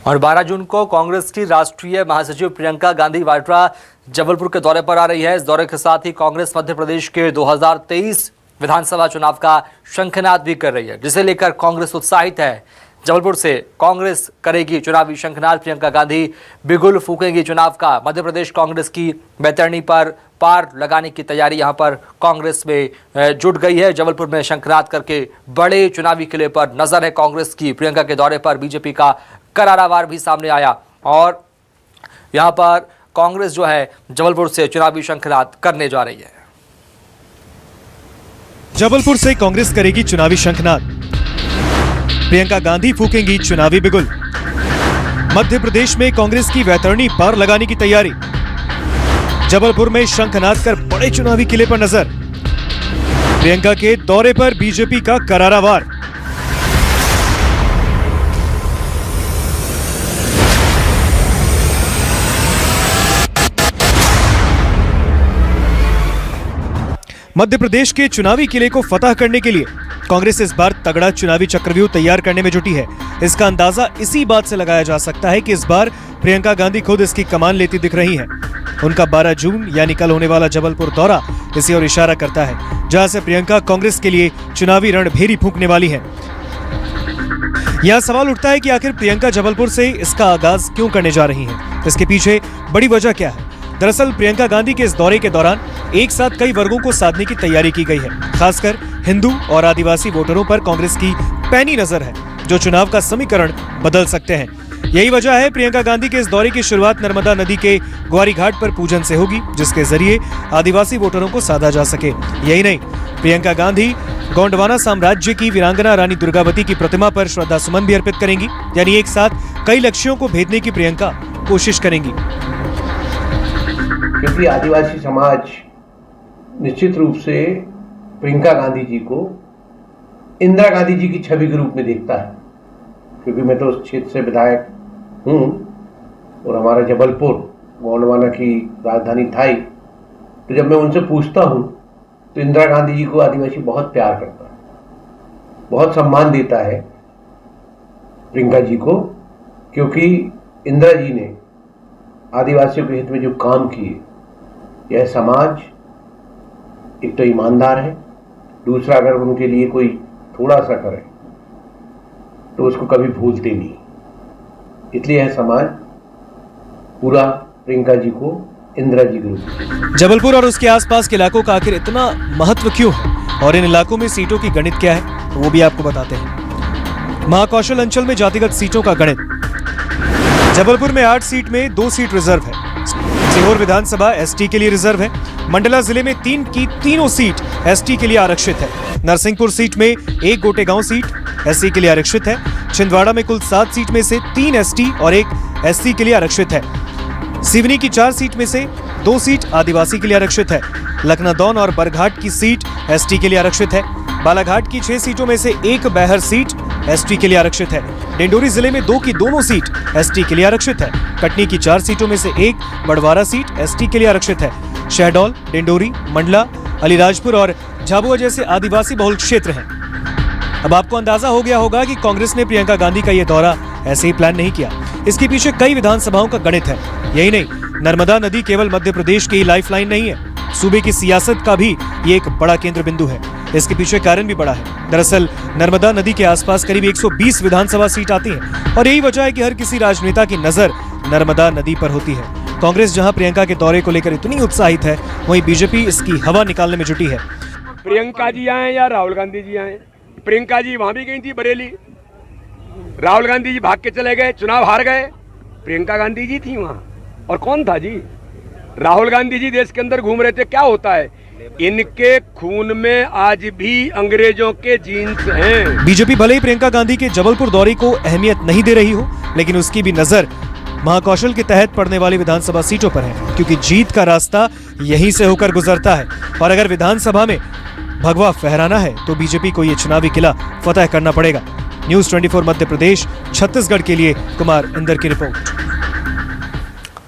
और 12 जून को कांग्रेस की राष्ट्रीय महासचिव प्रियंका गांधी वाड्रा जबलपुर के दौरे पर आ रही है। इस दौरे के साथ ही कांग्रेस मध्य प्रदेश के 2023 विधानसभा चुनाव का शंखनाद भी कर रही है, जिसे लेकर कांग्रेस उत्साहित है। जबलपुर से कांग्रेस करेगी चुनावी शंखनाद, प्रियंका गांधी बिगुल फूकेंगी चुनाव का। मध्य प्रदेश कांग्रेस की बैतरणी पर पार लगाने की तैयारी यहां पर कांग्रेस में जुट गई है। जबलपुर में शंखनाद करके बड़े चुनावी किले पर नजर है कांग्रेस की। प्रियंका के दौरे पर बीजेपी का करारा वार भी सामने आया और यहां पर कांग्रेस जो है जबलपुर से चुनावी शंखनाद करने जा रही है। जबलपुर से कांग्रेस करेगी चुनावी शंखनाद, प्रियंका गांधी फूकेंगी चुनावी बिगुल। मध्य प्रदेश में कांग्रेस की वैतरणी पार लगाने की तैयारी। जबलपुर में शंखनाद कर बड़े चुनावी किले पर नजर। प्रियंका के दौरे पर बीजेपी का करारा वार। मध्य प्रदेश के चुनावी किले को फतह करने के लिए कांग्रेस इस बार तगड़ा चुनावी चक्रव्यूह तैयार करने में जुटी है। इसका अंदाजा इसी बात से लगाया जा सकता है कि इस बार प्रियंका गांधी खुद इसकी कमान लेती दिख रही हैं। उनका 12 जून यानी कल होने वाला जबलपुर दौरा इसी ओर इशारा करता है, जहां से प्रियंका कांग्रेस के लिए चुनावी रणभेरी फूंकने वाली है। यहां सवाल उठता है कि आखिर प्रियंका जबलपुर से इसका आगाज क्यों करने जा रही हैं? इसके पीछे बड़ी वजह क्या है? दरअसल प्रियंका गांधी के इस दौरे के दौरान एक साथ कई वर्गों को साधने की तैयारी की गई है। खासकर हिंदू और आदिवासी वोटरों पर कांग्रेस की पैनी नजर है, जो चुनाव का समीकरण बदल सकते हैं। यही वजह है प्रियंका गांधी के इस दौरे की शुरुआत नर्मदा नदी के ग्वारी घाट पर पूजन से होगी, जिसके जरिए आदिवासी वोटरों को साधा जा सके। यही नहीं, प्रियंका गांधी गोंडवाना साम्राज्य की वीरांगना रानी दुर्गावती की प्रतिमा पर श्रद्धा सुमन भी अर्पित करेंगी। यानी एक साथ कई लक्ष्यों को भेदने की प्रियंका कोशिश करेंगी। क्योंकि आदिवासी समाज निश्चित रूप से प्रियंका गांधी जी को इंदिरा गांधी जी की छवि के रूप में देखता है। क्योंकि मैं तो उस क्षेत्र से विधायक हूँ और हमारा जबलपुर गोंडवाना की राजधानी था ही। तो जब मैं उनसे पूछता हूँ तो इंदिरा गांधी जी को आदिवासी बहुत प्यार करता है, बहुत सम्मान देता है प्रियंका जी को, क्योंकि इंदिरा जी ने आदिवासियों के हित में जो काम किए, यह समाज एक तो ईमानदार है, दूसरा अगर उनके लिए कोई थोड़ा सा करे तो उसको कभी भूलते नहीं। इसलिए यह समाज पूरा प्रियंका जी को इंदिरा जी के रूप। जबलपुर और उसके आसपास के इलाकों का आखिर इतना महत्व क्यों है और इन इलाकों में सीटों की गणित क्या है, तो वो भी आपको बताते हैं। महाकौशल अंचल में जातिगत सीटों का गणित। जबलपुर में 8 सीट में 2 सीट रिजर्व है। सीहोर विधानसभा एसटी के लिए रिजर्व है। मंडला जिले में 3 की तीनों सीट एसटी के लिए आरक्षित है। नरसिंहपुर सीट में 1 गोटेगांव सीट एससी के लिए आरक्षित है। छिंदवाड़ा में कुल 7 सीट में से 3 एसटी और 1 एससी के लिए आरक्षित है। सिवनी की 4 सीट में से 2 सीट आदिवासी के लिए आरक्षित है। लखनादौन और बरघाट की सीट एसटी के लिए आरक्षित है। बालाघाट की 6 सीटों में से 1 बैहर सीट एसटी के लिए आरक्षित है। डिंडोरी जिले में 2 की दोनों सीट एसटी के लिए आरक्षित है। कटनी की 4 सीटों में से 1 बड़वारा सीट एसटी के लिए आरक्षित है। शहडोल, डिंडोरी, मंडला, अलीराजपुर और झाबुआ जैसे आदिवासी बहुल क्षेत्र हैं। अब आपको अंदाजा हो गया होगा कि कांग्रेस ने प्रियंका गांधी का यह दौरा ऐसे ही प्लान नहीं किया। इसके पीछे कई विधानसभाओं का गणित है। यही नहीं, नर्मदा नदी केवल मध्य प्रदेश की लाइफलाइन नहीं है, सूबे की सियासत का भी ये एक बड़ा केंद्र बिंदु है। इसके पीछे कारण भी बड़ा है। दरअसल नर्मदा नदी के आसपास करीब 120 विधानसभा सीट आती हैं और यही वजह है कि हर किसी राजनेता की नजर नर्मदा नदी पर होती है। कांग्रेस जहां प्रियंका के दौरे को लेकर इतनी उत्साहित है, वहीं बीजेपी इसकी हवा निकालने में जुटी है। प्रियंका जी आए या राहुल गांधी जी आए, प्रियंका जी वहां भी गई थी बरेली, राहुल गांधी जी भाग के चले गए, चुनाव हार गए, प्रियंका गांधी जी थी वहां। और कौन था जी? राहुल गांधी जी देश के अंदर घूम रहे थे। क्या होता है, इनके खून में आज भी अंग्रेजों के जीन्स हैं। बीजेपी भले ही प्रियंका गांधी के जबलपुर दौरे को अहमियत नहीं दे रही हो, लेकिन उसकी भी नजर महाकौशल के तहत पड़ने वाली विधानसभा सीटों पर है, क्योंकि जीत का रास्ता यहीं से होकर गुजरता है। और अगर विधानसभा में भगवा फहराना है तो बीजेपी को यह चुनावी किला फतह करना पड़ेगा। न्यूज़ 24 मध्य प्रदेश छत्तीसगढ़ के लिए कुमार इंदर की रिपोर्ट।